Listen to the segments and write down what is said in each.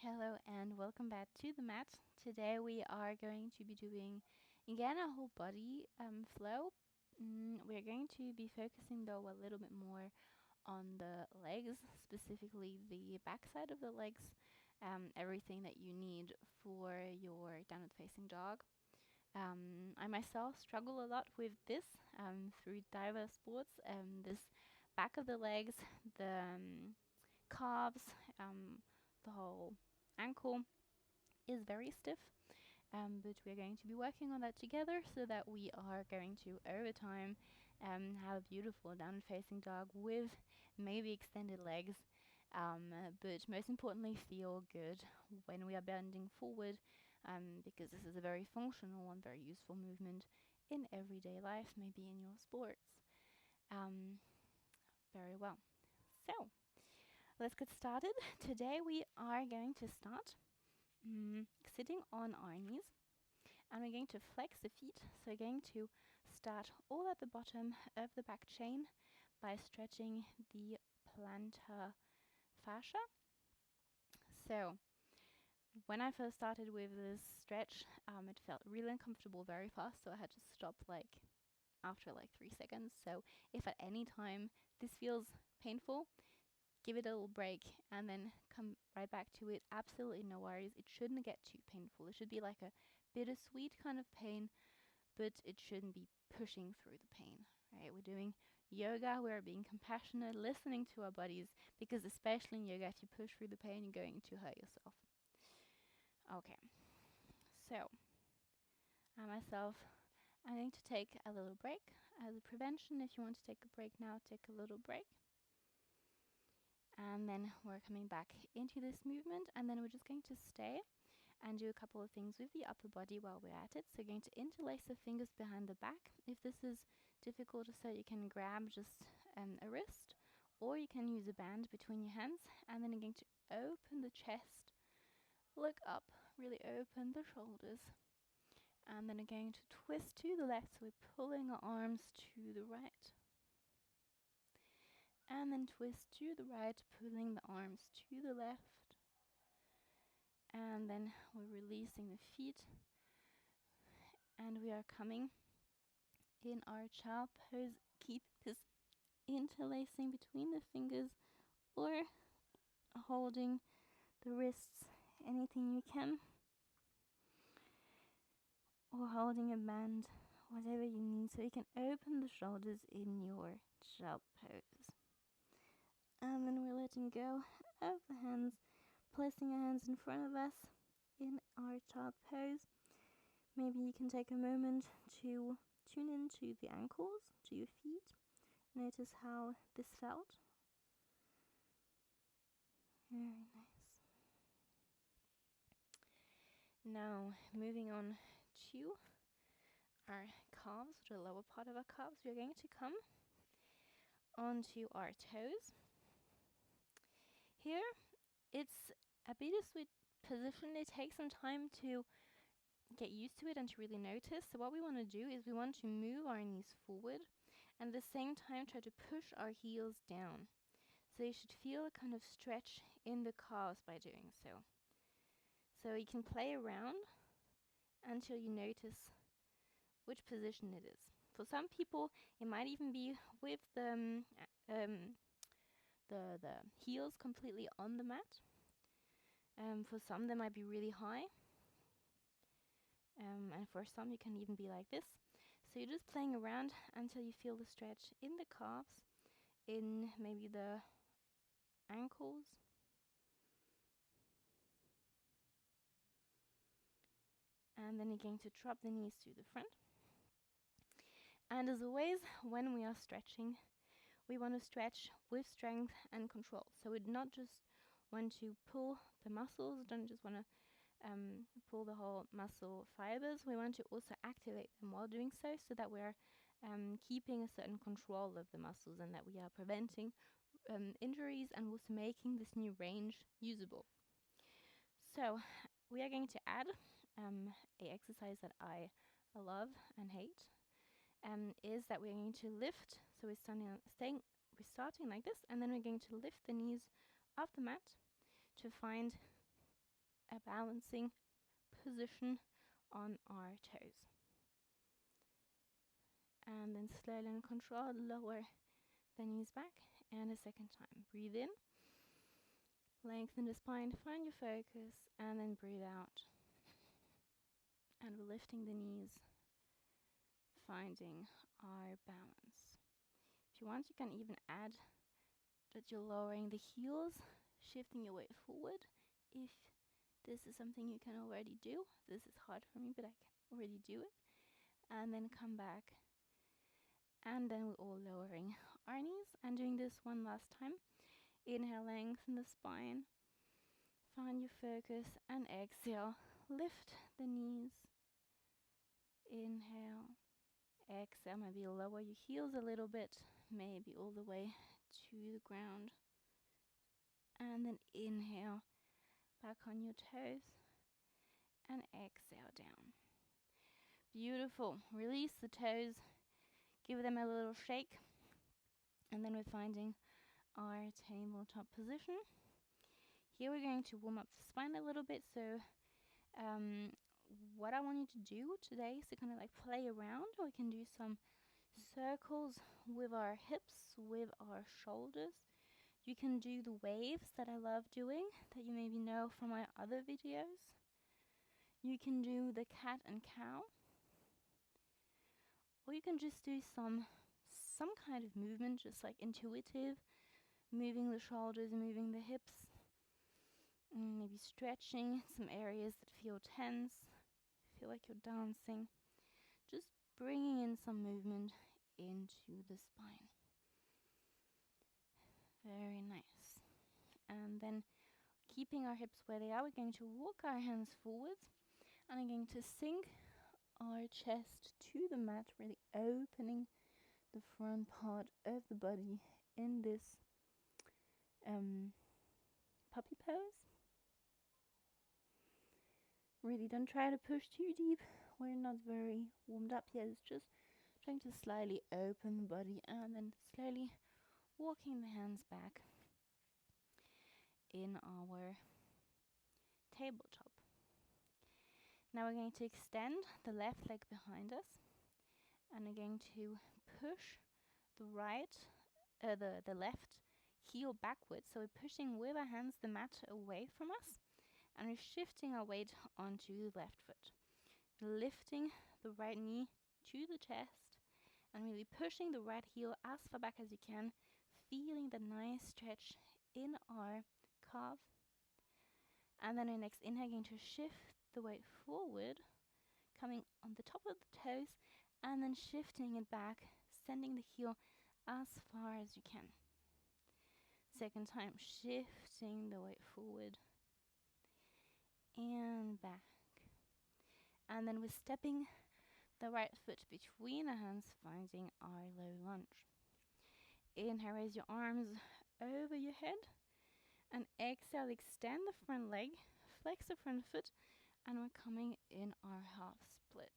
Hello and welcome back to the mat. Today we are going to be doing again a whole body flow. We're going to be focusing though a little bit more on the legs, specifically the back side of the legs, everything that you need for your downward facing dog. I myself struggle a lot with this through diverse sports. This back of the legs, the calves, the whole ankle is very stiff, but we're going to be working on that together so that we are going to, over time, have a beautiful downward facing dog with maybe extended legs, but most importantly, feel good when we are bending forward, because this is a very functional and very useful movement in everyday life, maybe in your sports. Very well. So, let's get started. Today we are going to start sitting on our knees, and we're going to flex the feet. So we're going to start all at the bottom of the back chain by stretching the plantar fascia. So when I first started with this stretch, it felt really uncomfortable very fast, so I had to stop after 3 seconds. So if at any time this feels painful, give it a little break and then come right back to it. Absolutely no worries. It shouldn't get too painful. It should be like a bittersweet kind of pain, but it shouldn't be pushing through the pain, right? We're doing yoga. We're being compassionate, listening to our bodies, because especially in yoga, if you push through the pain, you're going to hurt yourself. Okay, so I myself, I'm going to take a little break as a prevention. If you want to take a break now, take a little break. And then we're coming back into this movement, and then we're just going to stay and do a couple of things with the upper body while we're at it. So you're going to interlace the fingers behind the back. If this is difficult, so you can grab just a wrist, or you can use a band between your hands, and then you're going to open the chest, look up, really open the shoulders, and then you're going to twist to the left, so we're pulling our arms to the right. And then twist to the right, pulling the arms to the left. And then we're releasing the feet. And we are coming in our child pose. Keep this interlacing between the fingers or holding the wrists, anything you can. Or holding a band, whatever you need, so you can open the shoulders in your child pose. And then we're letting go of the hands, placing our hands in front of us in our child pose. Maybe you can take a moment to tune into the ankles, to your feet. Notice how this felt. Very nice. Now, moving on to our calves, the lower part of our calves, we're going to come onto our toes. Here, it's a bittersweet position. It takes some time to get used to it and to really notice. So what we want to do is we want to move our knees forward and at the same time try to push our heels down. So you should feel a kind of stretch in the calves by doing so. So you can play around until you notice which position it is. For some people, it might even be with the heels completely on the mat. For some, they might be really high. And for some, you can even be like this. So you're just playing around until you feel the stretch in the calves, in maybe the ankles. And then you're going to drop the knees to the front. And as always, when we are stretching, we want to stretch with strength and control. So we not just want to pull the muscles, don't just want to pull the whole muscle fibers. We want to also activate them while doing so that we're keeping a certain control of the muscles and that we are preventing injuries and also making this new range usable. So we are going to add a exercise that I love and hate, is that we're going to lift. So we're starting like this, and then we're going to lift the knees off the mat to find a balancing position on our toes. And then slowly and control, lower the knees back. And a second time. Breathe in. Lengthen the spine, find your focus, and then breathe out. And we're lifting the knees, finding our balance. If you want, you can even add that you're lowering the heels, shifting your weight forward. If this is something you can already do, this is hard for me, but I can already do it. And then come back. And then we're all lowering our knees and doing this one last time. Inhale, lengthen the spine. Find your focus and exhale. Lift the knees. Inhale. Exhale. Maybe lower your heels a little bit. Maybe all the way to the ground. And then inhale. Back on your toes. And exhale down. Beautiful. Release the toes. Give them a little shake. And then we're finding our tabletop position. Here we're going to warm up the spine a little bit. So what I want you to do today is to kind of like play around. We can do some circles with our hips, with our shoulders. You can do the waves that I love doing, that you maybe know from my other videos. You can do the cat and cow. Or you can just do some kind of movement, just like intuitive, moving the shoulders, moving the hips. Maybe stretching some areas that feel tense, feel like you're dancing. Just bringing in some movement into the spine. Very nice. And then keeping our hips where they are, we're going to walk our hands forwards. And I'm going to sink our chest to the mat, really opening the front part of the body in this puppy pose. Really don't try to push too deep. We're not very warmed up yet. It's just trying to slightly open the body and then slowly walking the hands back in our tabletop. Now we're going to extend the left leg behind us and we're going to push the left heel backwards. So we're pushing with our hands the mat away from us and we're shifting our weight onto the left foot. Lifting the right knee to the chest and really pushing the right heel as far back as you can, feeling the nice stretch in our calf. And then in next inhale, going to shift the weight forward, coming on the top of the toes, and then shifting it back, sending the heel as far as you can. Second time, shifting the weight forward and back. And then we're stepping the right foot between our hands, finding our low lunge. Inhale, raise your arms over your head. And exhale, extend the front leg, flex the front foot, and we're coming in our half split.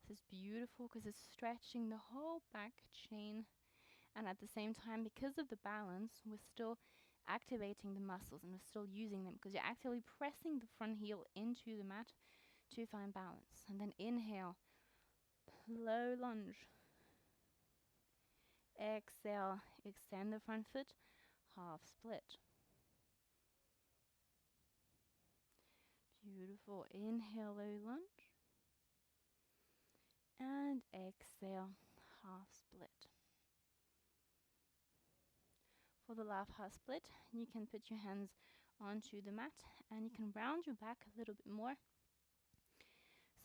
This is beautiful because it's stretching the whole back chain. And at the same time, because of the balance, we're still activating the muscles and we're still using them because you're actively pressing the front heel into the mat to find balance. And then inhale, low lunge. Exhale, extend the front foot, half split. Beautiful. Inhale, low lunge. And exhale, half split. For the last half split, you can put your hands onto the mat and you can round your back a little bit more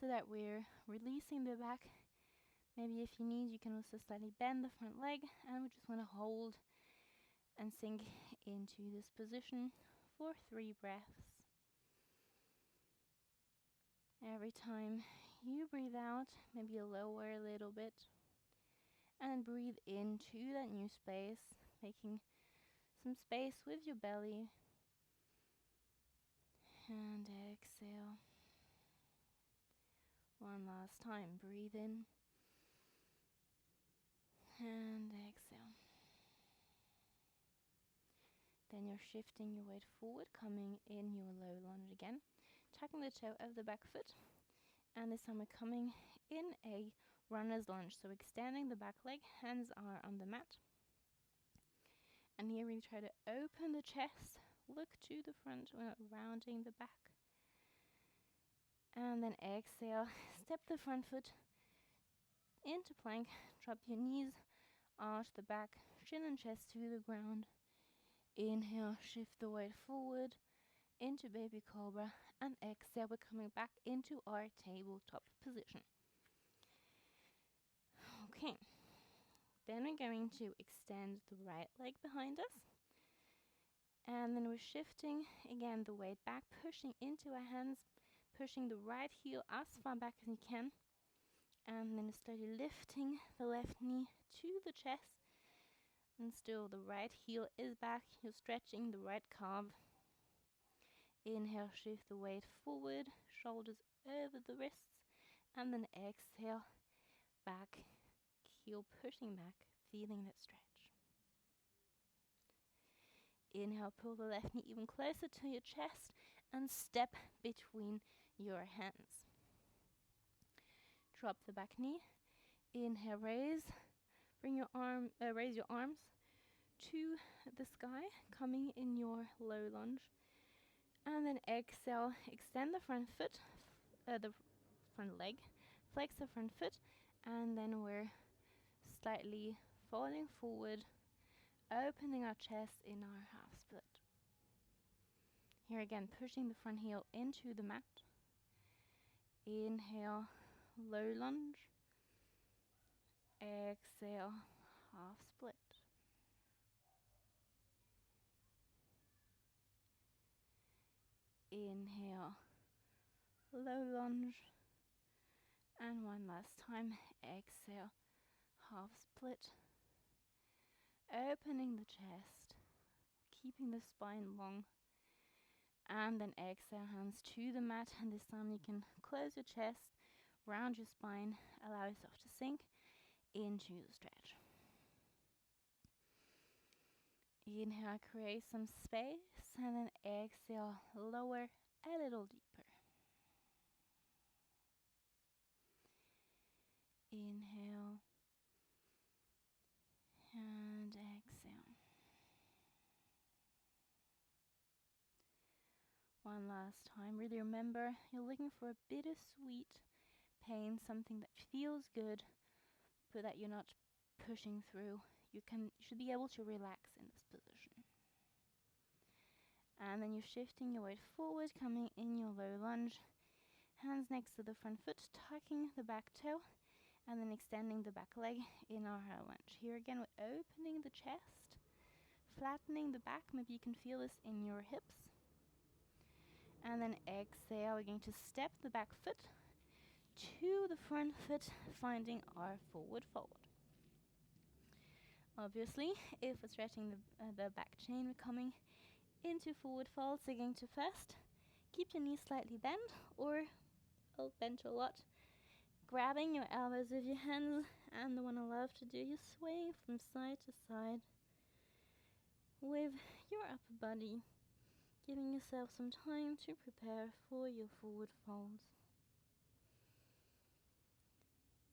so that we're releasing the back. Maybe if you need, you can also slightly bend the front leg, and we just want to hold and sink into this position for 3 breaths. Every time you breathe out, maybe you lower a little bit and breathe into that new space, making some space with your belly. And exhale. One last time. Breathe in. And exhale. Then you're shifting your weight forward, coming in your low lunge again. tucking the toe of the back foot, and this time we're coming in a runner's lunge, so extending the back leg, hands are on the mat. And here we try to open the chest, look to the front, we're not rounding the back. And then exhale, step the front foot into plank, drop your knees, arch the back, chin and chest to the ground. Inhale, shift the weight forward into baby cobra, and exhale, we're coming back into our tabletop position. Okay, then we're going to extend the right leg behind us, and then we're shifting again the weight back, pushing into our hands, pushing the right heel as far back as you can, and then slowly lifting the left knee to the chest, and still the right heel is back, you're stretching the right calf. Inhale, shift the weight forward, shoulders over the wrists, and then exhale, back, heel pushing back, feeling that stretch. Inhale, pull the left knee even closer to your chest and step between your hands. Drop the back knee. Inhale, raise. Raise your arms to the sky, coming in your low lunge. And then exhale, extend the front foot, the front leg, flex the front foot, and then we're slightly falling forward, opening our chest in our half split. Here again, pushing the front heel into the mat. Inhale, low lunge. Exhale, half split. Inhale, low lunge. And one last time, exhale, half split. Opening the chest, keeping the spine long. And then exhale, hands to the mat, and this time you can close your chest, round your spine, allow yourself to sink into the stretch. Inhale, create some space, and then exhale, lower a little deeper. Inhale, and exhale. One last time, really remember, you're looking for a bittersweet pain, something that feels good, but that you're not pushing through. You should be able to relax in this position. And then you're shifting your weight forward, coming in your low lunge. Hands next to the front foot, tucking the back toe, and then extending the back leg in our high lunge. Here again, we're opening the chest, flattening the back. Maybe you can feel this in your hips. And then exhale, we're going to step the back foot to the front foot, finding our forward fold. Obviously, if we're stretching the back chain, we're coming into forward fold. So you're going to first keep your knees slightly bent, or bent a lot, grabbing your elbows with your hands, and the one I love to do, you sway from side to side with your upper body, giving yourself some time to prepare for your forward folds.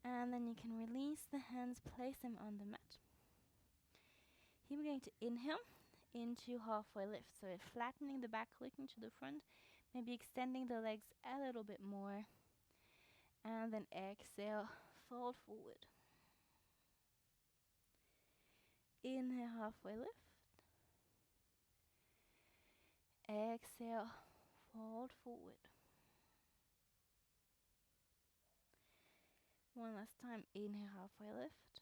And then you can release the hands, place them on the mat. Here we're going to inhale into halfway lift. So we're flattening the back, looking to the front, maybe extending the legs a little bit more. And then exhale, fold forward. Inhale, halfway lift. Exhale, fold forward. One last time, inhale, halfway lift.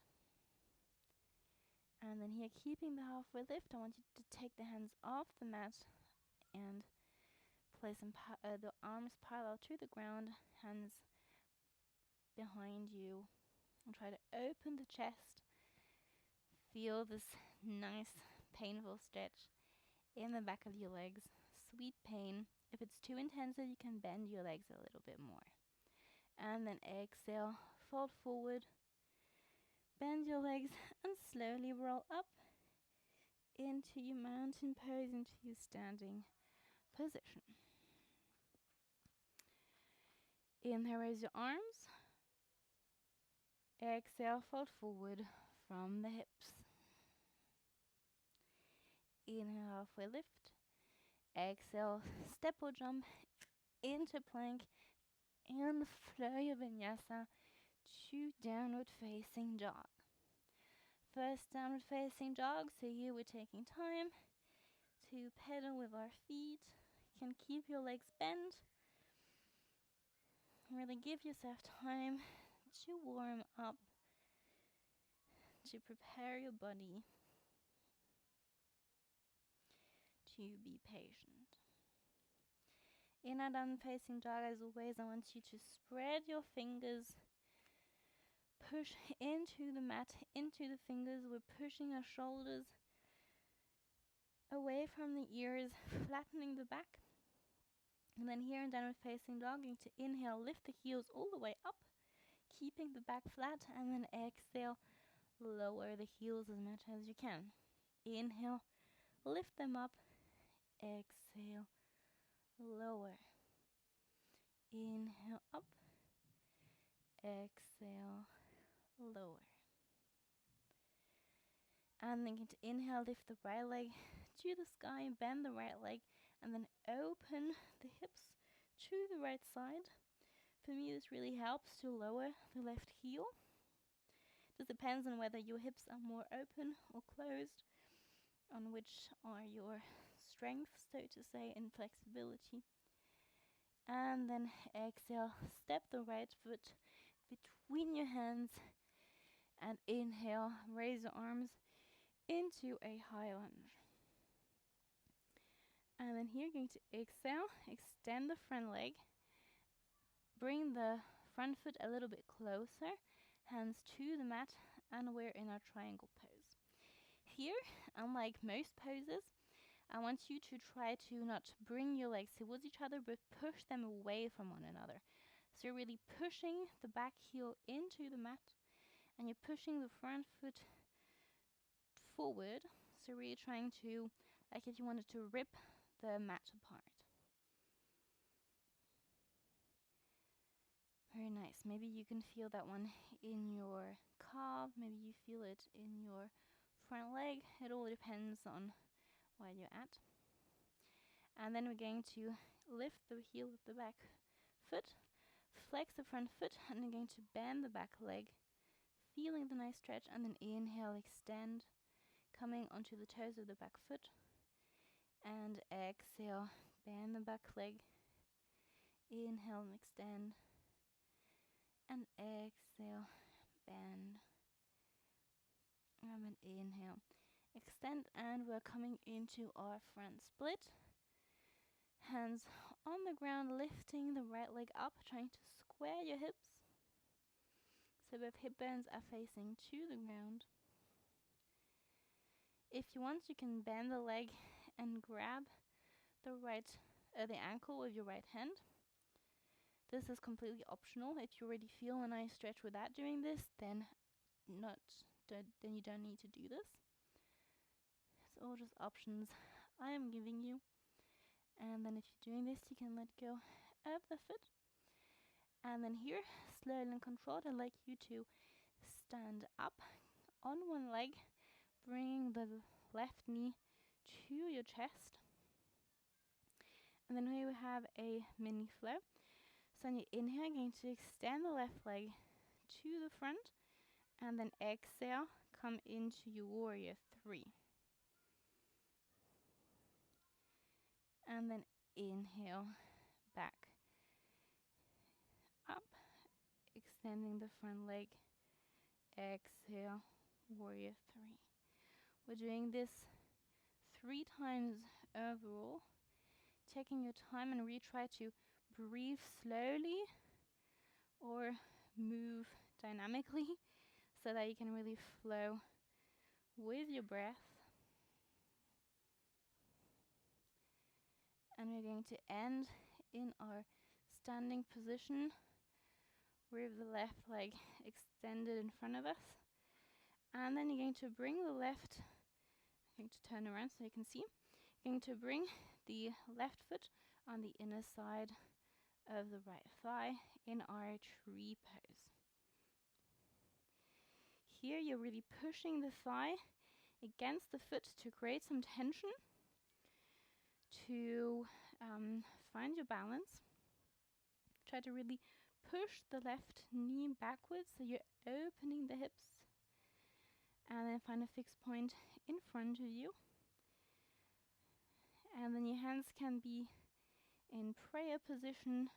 And then here, keeping the halfway lift, I want you to take the hands off the mat and place the arms parallel to the ground, hands behind you, and try to open the chest. Feel this nice, painful stretch in the back of your legs. Sweet pain. If it's too intense, you can bend your legs a little bit more. And then exhale, fold forward, bend your legs, and slowly roll up into your mountain pose, into your standing position. Inhale, raise your arms. Exhale, fold forward from the hips. Inhale, halfway lift. Exhale, step or jump into plank and flow your vinyasa to downward facing dog. First downward facing dog, so here we're taking time to pedal with our feet. You can keep your legs bent. Really give yourself time to warm up, to prepare your body, to be patient. In our downward facing dog, as always, I want you to spread your fingers. Push into the mat, into the fingers. We're pushing our shoulders away from the ears, flattening the back. And then here in downward facing dog, going to inhale, lift the heels all the way up, keeping the back flat, and then exhale, lower the heels as much as you can. Inhale, lift them up, exhale, lower. Inhale, up, exhale, lower. And then going to inhale, lift the right leg to the sky, bend the right leg, and then open the hips to the right side. For me, this really helps to lower the left heel. This depends on whether your hips are more open or closed, on which are your strengths, so to say, in flexibility. And then exhale, step the right foot between your hands, and inhale, raise your arms into a high lunge. And then here, going to exhale, extend the front leg, bring the front foot a little bit closer, hands to the mat, and we're in our triangle pose. Here, unlike most poses, I want you to try to not bring your legs towards each other, but push them away from one another. So you're really pushing the back heel into the mat, and you're pushing the front foot forward. So really trying to, like if you wanted to rip the mat apart. Very nice. Maybe you can feel that one in your calf. Maybe you feel it in your front leg. It all depends on where you're at. And then we're going to lift the heel of the back foot, flex the front foot, and then going to bend the back leg, feeling the nice stretch, and then inhale, extend, coming onto the toes of the back foot, and exhale, bend the back leg, inhale and extend, and exhale, bend, and then inhale, extend, and we're coming into our front split. Hands on the ground, lifting the right leg up, trying to square your hips, so both hip bones are facing to the ground. If you want, you can bend the leg and grab the ankle with your right hand. This is completely optional. If you already feel a nice stretch without doing this, then you don't need to do this. It's all just options I am giving you. And then if you're doing this, you can let go of the foot. And then here, slowly and controlled, I'd like you to stand up on one leg, bring the left knee to your chest. And then here we have a mini flow. So on your inhale, going to extend the left leg to the front, and then exhale, come into your warrior 3. And then inhale, back, up, extending the front leg, exhale, warrior 3. We're doing this 3 times overall, taking your time and really try to breathe slowly or move dynamically so that you can really flow with your breath. And we're going to end in our standing position with the left leg extended in front of us. And then you're going to bring the left, I'm going to turn around so you can see, you're going to bring the left foot on the inner side of the right thigh in our tree pose. Here you're really pushing the thigh against the foot to create some tension, to find your balance. Try to really push the left knee backwards so you're opening the hips, and then find a fixed point in front of you. And then your hands can be in prayer position,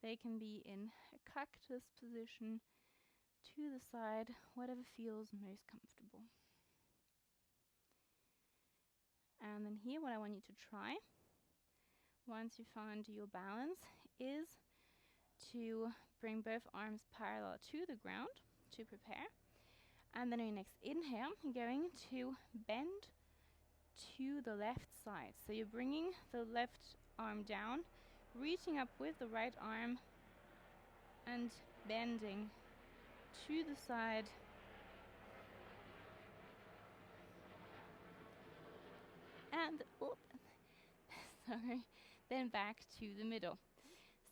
they can be in a cactus position, to the side, whatever feels most comfortable. And then here, what I want you to try, once you find your balance, is to bring both arms parallel to the ground to prepare. And then on your next inhale, you're going to bend to the left side. So you're bringing the left arm down, reaching up with the right arm, and bending to the side. And, sorry, then back to the middle.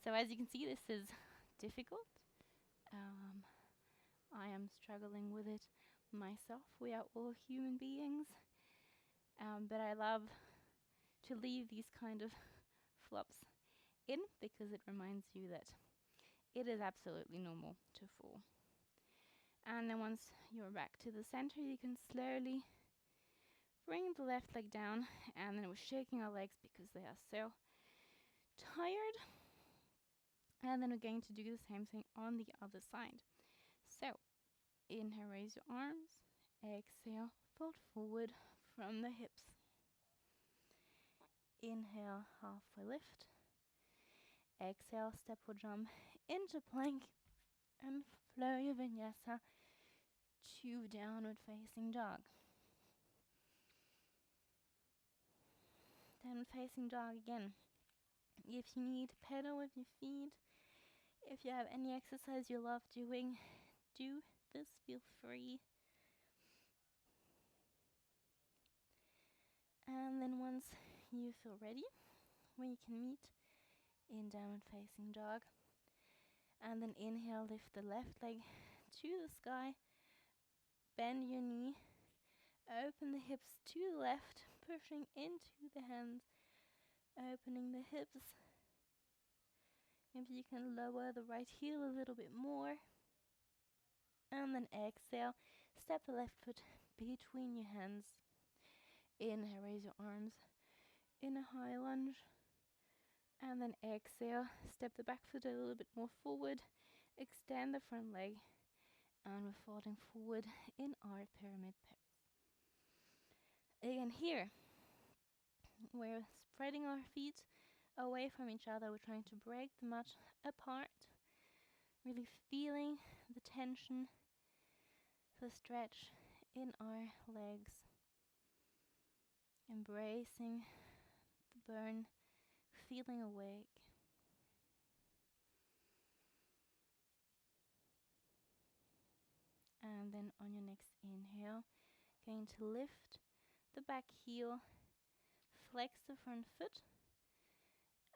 So as you can see, this is difficult. I am struggling with it myself. We are all human beings. But I love to leave these kind of flops in because it reminds you that it is absolutely normal to fall. And then once you're back to the center, you can slowly bring the left leg down, and then we're shaking our legs because they are so tired. And then we're going to do the same thing on the other side. So, inhale, raise your arms. Exhale, fold forward from the hips. Inhale, halfway lift. Exhale, step or jump into plank, and flow your vinyasa to downward facing dog. Downward facing dog again. If you need, pedal with your feet. If you have any exercise you love doing, do this, feel free. And then once you feel ready, we can meet in downward facing dog. And then inhale, lift the left leg to the sky, bend your knee, open the hips to the left, pushing into the hands, opening the hips. Maybe you can lower the right heel a little bit more. And then exhale, step the left foot between your hands. Inhale, raise your arms in a high lunge. And then exhale, step the back foot a little bit more forward, extend the front leg, and we're folding forward in our pyramid pose. Again here, we're spreading our feet away from each other. We're trying to break the mat apart, really feeling the tension, the stretch in our legs, embracing the burn, feeling awake. And then on your next inhale, going to lift the back heel, flex the front foot,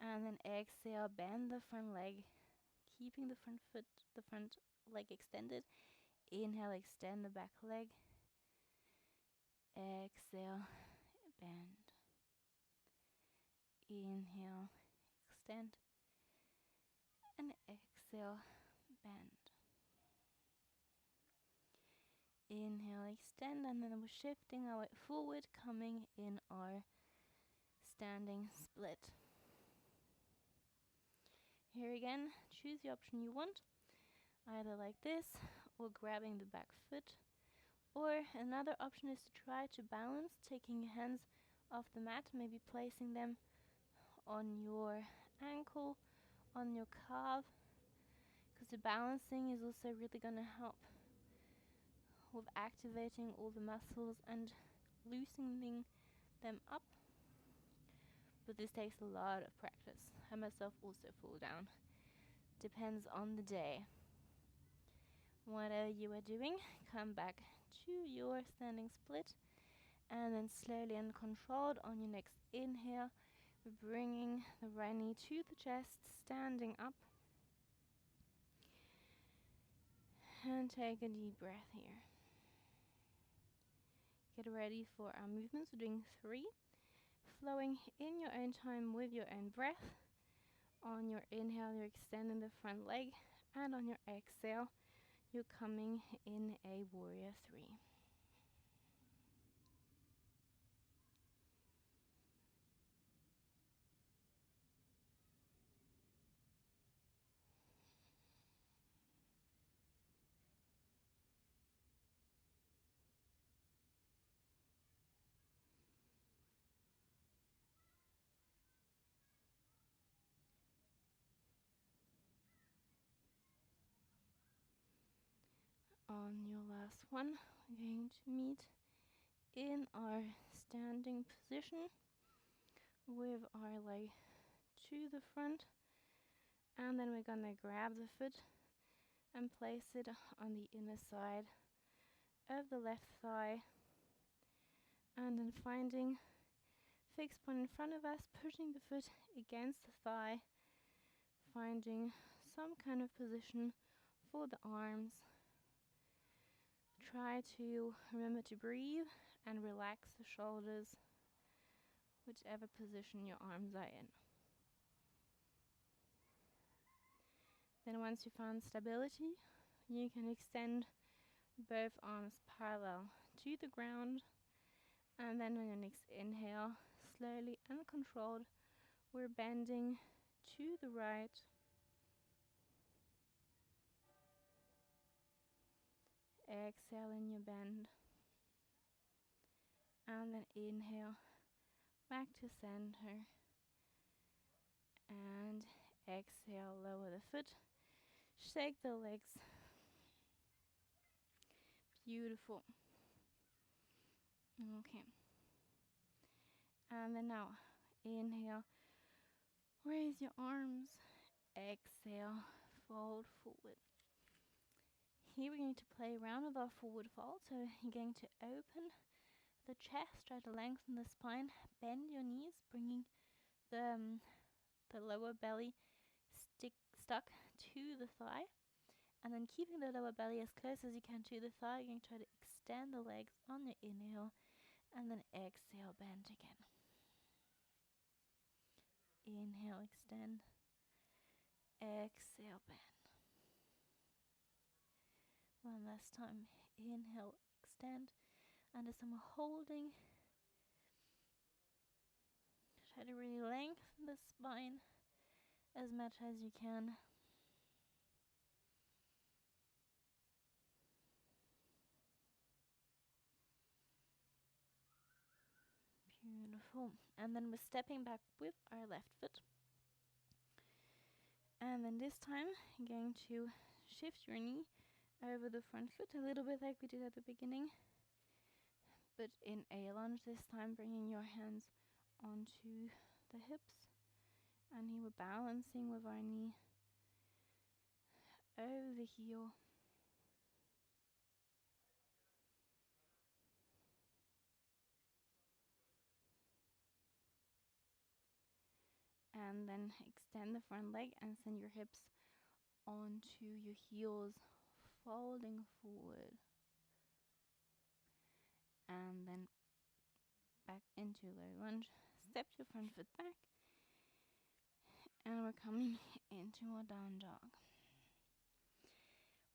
and then exhale, bend the front leg, keeping the front leg extended. Inhale, extend the back leg. Exhale, bend. Inhale, extend. And exhale, bend. Inhale, extend, and then we're shifting our weight forward, coming in our standing split. Here again, choose the option you want, either like this or grabbing the back foot. Or another option is to try to balance, taking your hands off the mat, maybe placing them on your ankle, on your calf, because the balancing is also really going to help with activating all the muscles and loosening them up. But this takes a lot of practice. I myself also fall down. Depends on the day. Whatever you are doing, come back to your standing split, and then slowly and controlled on your next inhale, We're bringing the right knee to the chest, standing up. And take a deep breath here. Get ready for our movements. We're doing 3, flowing in your own time with your own breath. On your inhale, you're extending the front leg, and on your exhale, you're coming in a warrior 3. On your last one, we're going to meet in our standing position with our leg to the front, and then we're gonna grab the foot and place it on the inner side of the left thigh, and then finding fixed point in front of us, pushing the foot against the thigh, finding some kind of position for the arms. Try to remember to breathe and relax the shoulders, whichever position your arms are in. Then once you found stability, you can extend both arms parallel to the ground, and then on your next inhale, slowly and controlled, we're bending to the right. Exhale in your bend, and then inhale back to center, and exhale, lower the foot, shake the legs. Beautiful. Okay. And then now, inhale, raise your arms, exhale, fold forward. Here we're going to play around with our forward fold. So you're going to open the chest, try to lengthen the spine, bend your knees, bringing the lower belly stuck to the thigh, and then keeping the lower belly as close as you can to the thigh. You're going to try to extend the legs on your inhale, and then exhale, bend again. Inhale, extend. Exhale, bend. One last time. Inhale, extend. And as I'm holding, try to really lengthen the spine as much as you can. Beautiful. And then we're stepping back with our left foot. And then this time, you're going to shift your knee over the front foot, a little bit like we did at the beginning. But in a lunge this time, bringing your hands onto the hips. And here we're balancing with our knee over the heel. And then extend the front leg and send your hips onto your heels, folding forward. And then back into low lunge. Step your front foot back. And we're coming into our down dog.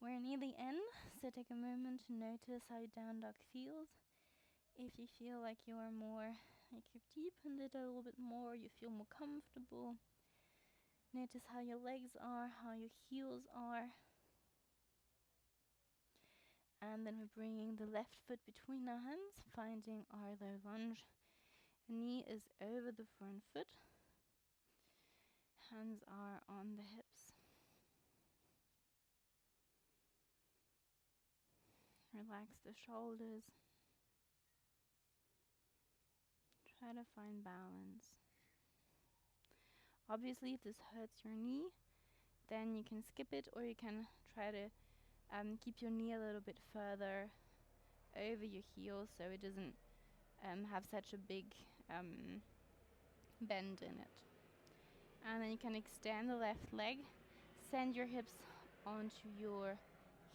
We're near the end, so take a moment to notice how your down dog feels. If you feel like you are more, like you've deepened it a little bit more, you feel more comfortable. Notice how your legs are, how your heels are. And then we're bringing the left foot between our hands, finding our low lunge. Knee is over the front foot. Hands are on the hips. Relax the shoulders. Try to find balance. Obviously, if this hurts your knee, then you can skip it, or you can try to keep your knee a little bit further over your heel so it doesn't have such a big bend in it. And then you can extend the left leg, send your hips onto your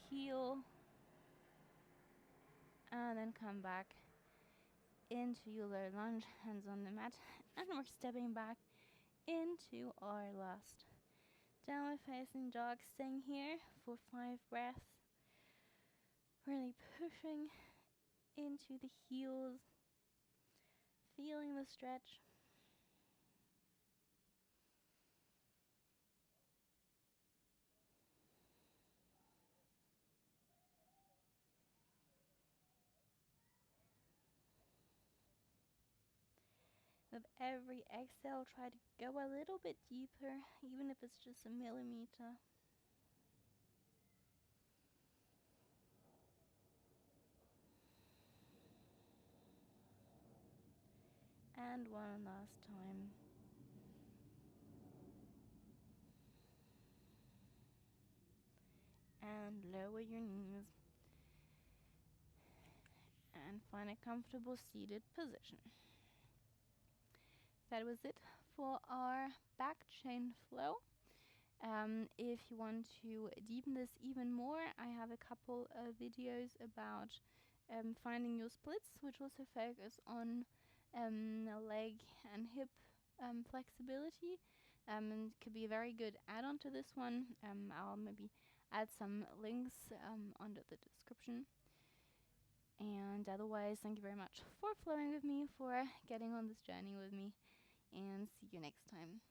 heel, and then come back into your low lunge, hands on the mat, and we're stepping back into our last downward facing dog, staying here for 5 breaths, really pushing into the heels, feeling the stretch. With every exhale, try to go a little bit deeper, even if it's just a millimeter. And one last time. And lower your knees. And find a comfortable seated position. That was it for our back chain flow. If you want to deepen this even more, I have a couple of videos about finding your splits, which also focus on leg and hip flexibility. And could be a very good add-on to this one. I'll maybe add some links under the description. And otherwise, thank you very much for flowing with me, for getting on this journey with me, and see you next time.